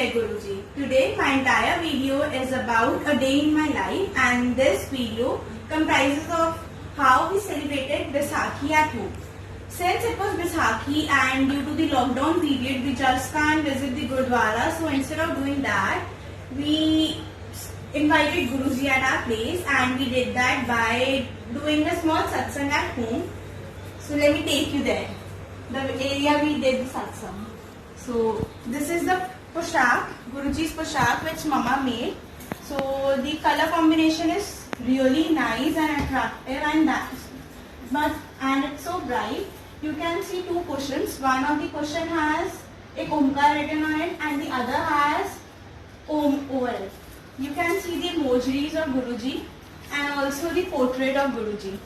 dear Guruji. Today my entire video is about a day in my life, and this video comprises of how we celebrated Baisakhi at home. Since it was Baisakhi and due to the lockdown period we just can't visit the Gurudwara, so instead of doing that we invited Guruji at our place, and we did that by doing a small satsang at home. So let me take you there. The area we did the satsang. So this is the poshak, Guruji's poshak which Mama made. So the color combination is really nice and attractive, and it's so bright. You can see two cushions. One of the cushion has a Omkar written on it and the other has Om over it. You can see the emojis of Guruji and also the portrait of Guruji.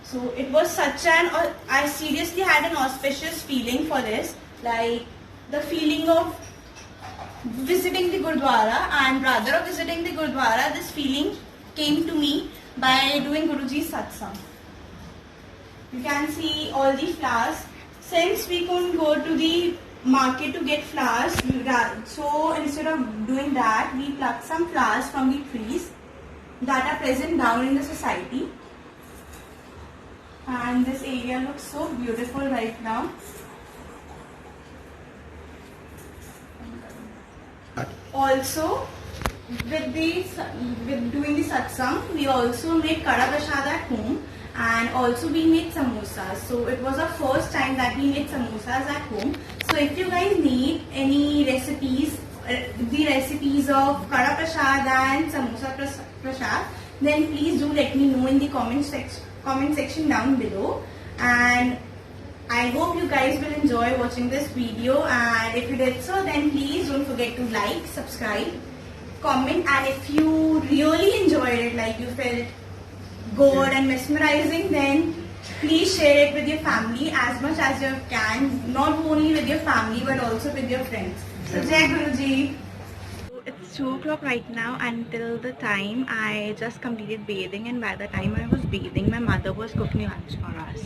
So it was such I seriously had an auspicious feeling for this, like the feeling of visiting the Gurudwara, and rather of visiting the Gurudwara, this feeling came to me by doing Guruji's satsang. You can see all the flowers. Since we couldn't go to the market to get flowers, so instead of doing that, we plucked some flowers from the trees that are present down in the society. And this area looks so beautiful right now. Also, with doing the satsang, we also made Kada Prasad at home, and also we made samosas. So it was our first time that we made samosas at home. So if you guys need any recipes, the recipes of Kada Prasad and samosa prasad, then please do let me know in the comment section down below. And I hope you guys will enjoy watching this video, and if you did so, then please don't forget to like, subscribe, comment, and if you really enjoyed it, like you felt good and mesmerizing, then please share it with your family as much as you can, not only with your family but also with your friends. So Jai Guruji. It's 2 o'clock right now. Until the time I just completed bathing, and by the time I was bathing, my mother was cooking lunch for us.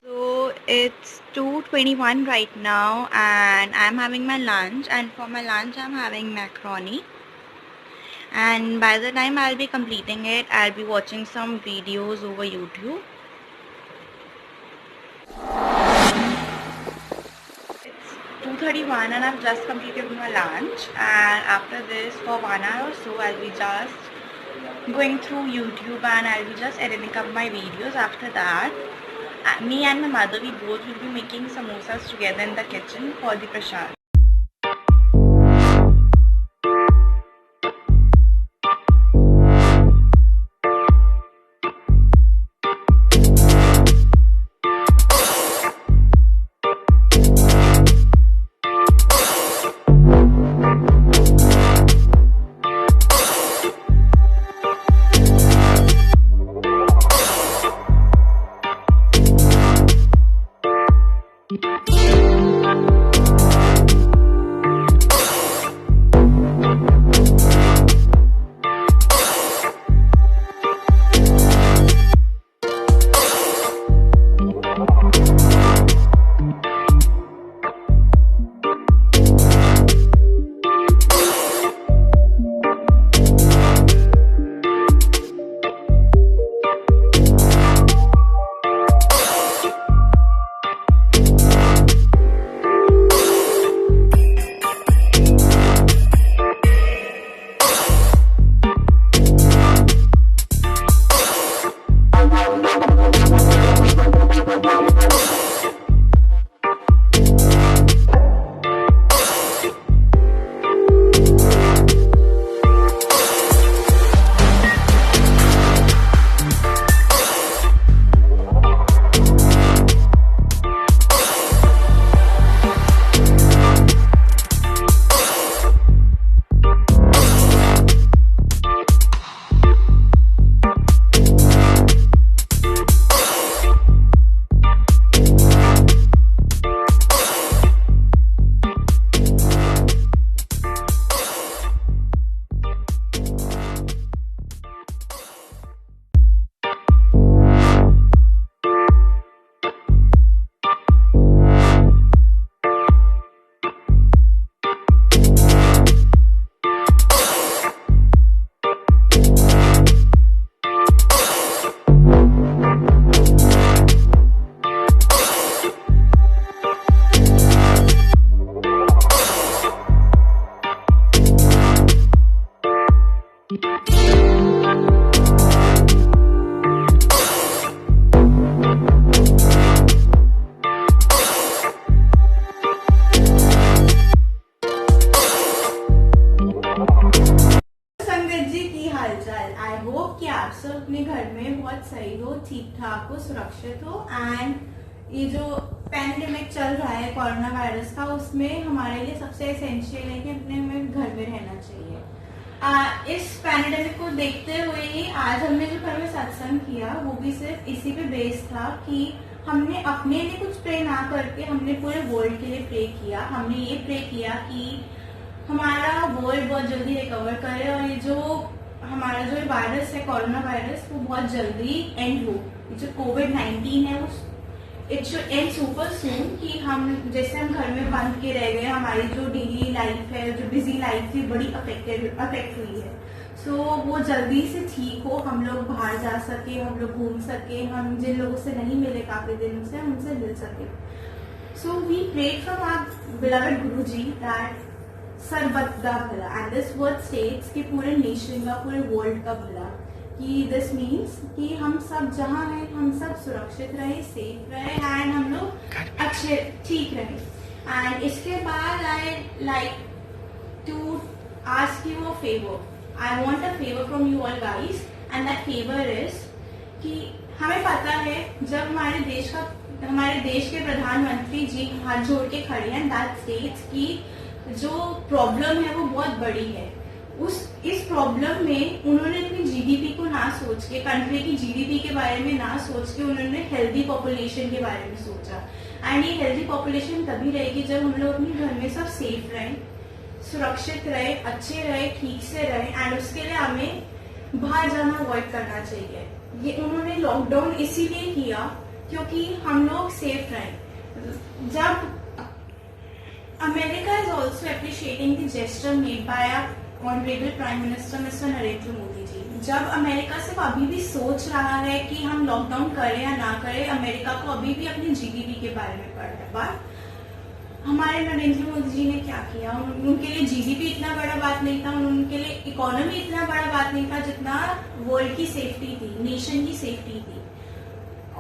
So it's 2:21 right now, and I'm having my lunch, and for my lunch I'm having macaroni. And by the time I'll be completing it, I'll be watching some videos over YouTube. It's 2:31 and I've just completed my lunch, and after this for 1 hour or so I'll be just going through YouTube and I'll be just editing up my videos. After that, me and my mother, we both will be making samosas together in the kitchen for the prasad. सब अपने घर में बहुत सही हो, ठीक ठाक हो, सुरक्षित हो। एंड ये जो पैंडेमिक चल रहा है कोरोना वायरस का, उसमें हमारे लिए सबसे एसेंशियल है कि अपने हमें घर में रहना चाहिए। इस पैंडेमिक को देखते हुए ही आज हमने जो घर में सत्संग किया वो भी सिर्फ इसी पे बेस था कि हमने अपने लिए कुछ प्रे ना करके हमने पूरे वर्ल्ड के लिए प्रे किया। हमने ये प्रे किया कि हमारा वर्ल्ड बहुत जल्दी रिकवर करे और ये जो हमारा जो वायरस है कोरोना वायरस वो बहुत जल्दी एंड हो। जो कोविड-19 है वो it should and super soon. कि हम जैसे हम घर में बंद के रह गए, हमारी जो डेली लाइफ है, जो बिजी लाइफ थी, बड़ी अफेक्ट हुई है। सो वो जल्दी से ठीक हो, हम लोग बाहर जा सके, हम लोग घूम सके, हम जिन लोगों से नहीं मिले काफी दिनों से हम उनसे मिल सके। So we prayed from our beloved Guruji that सर्वत का भला, एंड दिस वर्ड स्टेट्स कि पूरे नेशन का, पूरे वर्ल्ड का भला। कि दिस मीन्स कि हम सब जहाँ हैं हम सब सुरक्षित रहे, सेफ रहे एंड हम लोग अच्छे ठीक रहे। एंड इसके बाद I like to ask you a favour. I want a favour from you all guys, and that favour is कि हमें पता है जब हमारे देश के प्रधानमंत्री जी हाथ जोड़ के खड़े हैं, दैट स्टेट्स की जो प्रॉब्लम है वो बहुत बड़ी है। इस प्रॉब्लम में उन्होंने अपनी जीडीपी को ना सोच के, कंट्री की जीडीपी के बारे में ना सोच के, उन्होंने हेल्दी पॉपुलेशन के बारे में सोचा। एंड ये हेल्दी पॉपुलेशन तभी रहेगी जब हम लोग अपने घर में सब सेफ रहें, सुरक्षित रहे, अच्छे रहे, ठीक से रहे। एंड उसके लिए हमें बाहर जाना अवॉइड करना चाहिए। ये उन्होंने लॉकडाउन इसीलिए किया क्योंकि हम लोग सेफ रहें। जब America is also appreciating the gesture made by our Honorable Prime Minister Mr. Narendra Modi ji. जब अमेरिका सिर्फ अभी भी सोच रहा है कि हम लॉकडाउन करें या ना करें, अमेरिका को अभी भी अपनी जीडीपी के बारे में पढ़ रहा है। बट हमारे नरेंद्र मोदी जी ने क्या किया, उनके लिए जीडीपी इतना बड़ा बात नहीं था, उनके लिए इकोनॉमी इतना बड़ा बात नहीं था जितना वर्ल्ड की सेफ्टी थी, नेशन की सेफ्टी थी।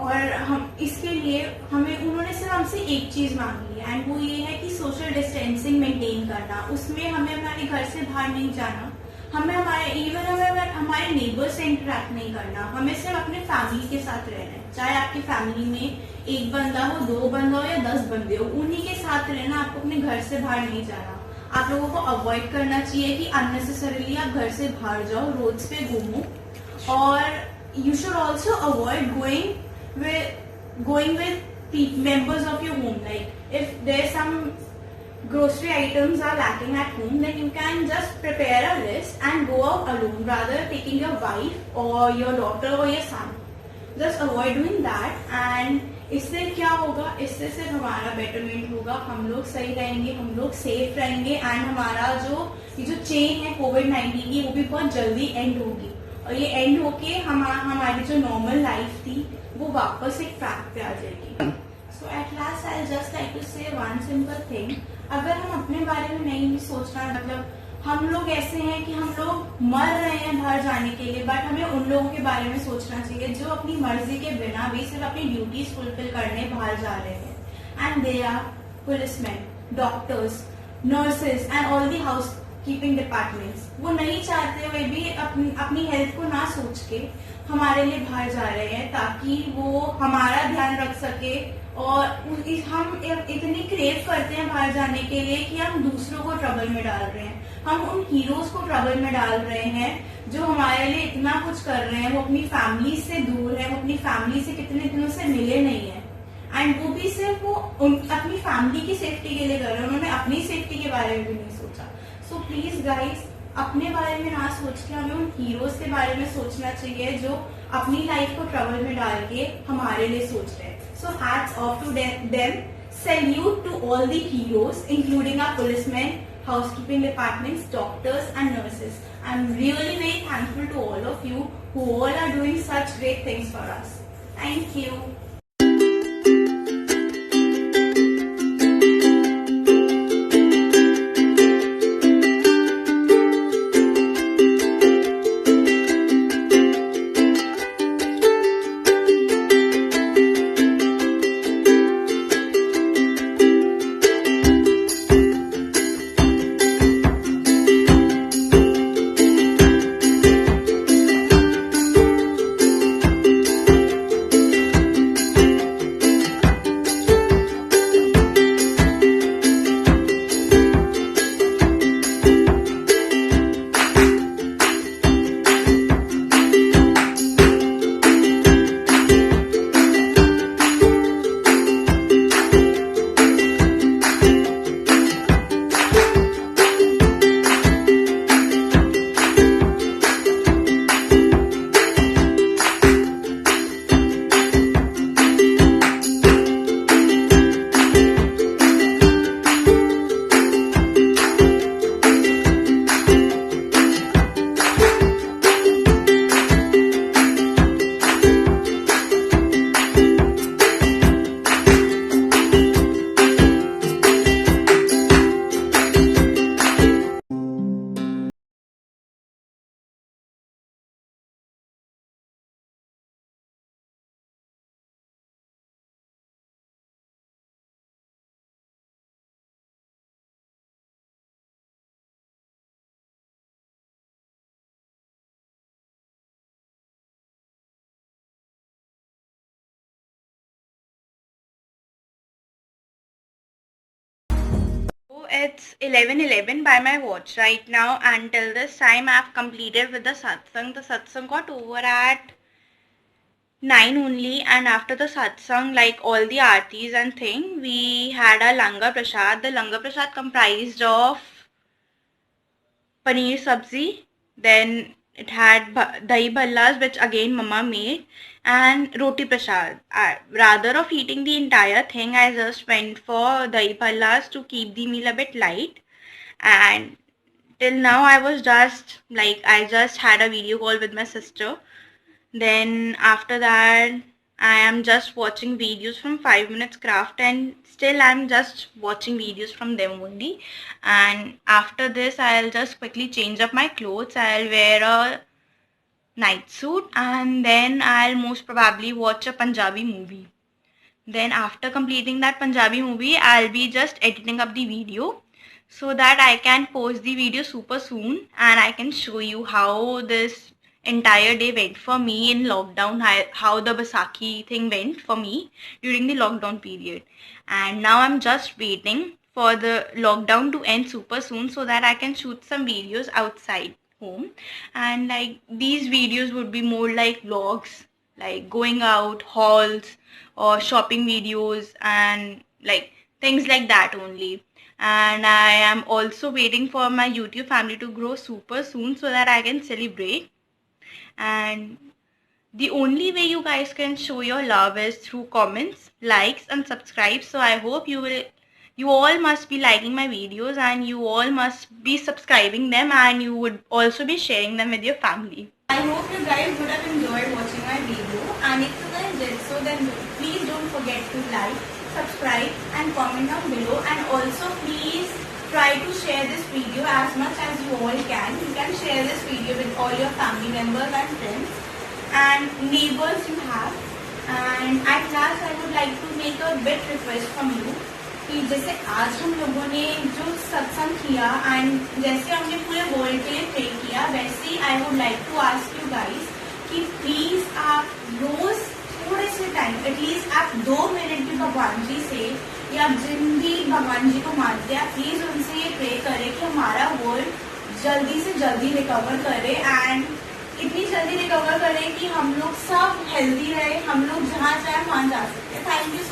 और हम इसके लिए उन्होंने सिर्फ हमसे एक चीज मांगी है, एंड वो ये है कि सोशल डिस्टेंसिंग मेंटेन करना। उसमें हमें हमारे घर से बाहर नहीं जाना, हमें हमारे नेबर से इंटरेक्ट नहीं करना, हमें सिर्फ अपने फैमिली के साथ रहना है। चाहे आपकी फैमिली में एक बंदा हो, 2 बंदा हो या 10 बंदे हो, उन्हीं के साथ रहना। आपको अपने घर से बाहर नहीं जाना। आप लोगों को अवॉइड करना चाहिए कि अननेसेसरीली आप घर से बाहर जाओ, रोड्स पे घूमो। और you should also avoid going with members of your home. Like if there's some grocery items are lacking at home, then you can just prepare a list and go out alone rather taking your wife or your daughter or your son. Just avoid doing that, and इससे क्या होगा, इससे सिर्फ हमारा betterment होगा, हम लोग सही रहेंगे, हम लोग सेफ रहेंगे। एंड हमारा ये जो चेन है कोविड-19 की वो भी बहुत जल्दी एंड होगी। और ये एंड होके हमारी जो नॉर्मल लाइफ थी वो वापस एक ट्रैक पे आ जाएगी। So at last I just like to say one simple thing. अगर हम अपने बारे में नहीं सोचना, मतलब हम लोग ऐसे हैं कि हम लोग मर रहे हैं बाहर जाने के लिए, बट हमें उन लोगों के बारे में सोचना चाहिए जो अपनी मर्जी के बिना भी सिर्फ अपनी ड्यूटीज फुलफिल करने बाहर जा रहे हैं। And they are policeman, doctors, nurses and all the housekeeping departments. वो नहीं चाहते हुए भी अपनी हेल्थ को ना सोच के हमारे लिए बाहर जा रहे हैं ताकि वो हमारा ध्यान रख सके। और हम इतनी क्रेव करते हैं बाहर जाने के लिए कि हम दूसरों को ट्रबल में डाल रहे हैं, हम उन हीरोज को ट्रबल में डाल रहे हैं जो हमारे लिए इतना कुछ कर रहे हैं। वो अपनी फैमिली से दूर है, वो अपनी फैमिली से कितने दिनों से मिले नहीं है, एंड वो भी सिर्फ अपनी फैमिली की सेफ्टी के लिए कर रहे हैं, उन्होंने अपनी सेफ्टी के बारे में भी नहीं सोचा। सो प्लीज गाइज, अपने बारे में ना सोच के हमें उन हीरोज के बारे में सोचना चाहिए जो अपनी लाइफ को ट्रबल में डाल के हमारे लिए सोच रहे हैं। So hats off to them, salute to all the heroes including our policeman, housekeeping departments, doctors and nurses. I'm really very thankful to all of you who all are doing such great things for us. Thank you. it's 11:11 by my watch right now, and till this time I've completed with the satsang. The satsang got over at 9 only, and after the satsang, like all the aartis and thing, we had a langar prasad. The langar prasad comprised of paneer sabzi, then it had dahi bhallas, which again mama made, and roti prasad. Rather of eating the entire thing, I just went for dahi bhallas to keep the meal a bit light. And till now I was just like, I just had a video call with my sister. Then after that, I am just watching videos from 5 Minutes Craft, and still I'm just watching videos from them only. And after this, I'll just quickly change up my clothes. I'll wear a night suit, and then I'll most probably watch a Punjabi movie. Then after completing that Punjabi movie, I'll be just editing up the video so that I can post the video super soon, and I can show you how this entire day went for me in lockdown, how the Baisakhi thing went for me during the lockdown period. And now I'm just waiting for the lockdown to end super soon so that I can shoot some videos outside home. And like these videos would be more like vlogs, like going out, hauls, or shopping videos, and like things like that only. And I am also waiting for my YouTube family to grow super soon so that I can celebrate. And the only way you guys can show your love is through comments, likes, and subscribe. So I hope you all must be liking my videos, and you all must be subscribing them, and you would also be sharing them with your family. I hope you guys would have enjoyed watching my video, and if you guys did so, then please don't forget to like, subscribe, and comment down below. And also please try to share this video as much as you all can. You can share this video with all your family members and friends and neighbors you have. And at last I would like to make a bit request from you कि जैसे आज हम लोगों ने जो सत्संग किया and जैसे हमने पूरे वर्ल्ड के लिए प्रे किया, वैसे ही I would like to ask you guys कि प्लीज आप रोज थोड़े से टाइम, एटलीस्ट आप 2 मिनट भी भगवान जी से, या जिन भी भगवान जी को मानते हैं, प्लीज उनसे ये प्रे करें कि हमारा वर्ल्ड जल्दी से जल्दी रिकवर करे, एंड इतनी जल्दी रिकवर करे कि हम लोग सब हेल्दी रहे, हम लोग जहाँ चाहे वहाँ जा सकते हैं. Thank you.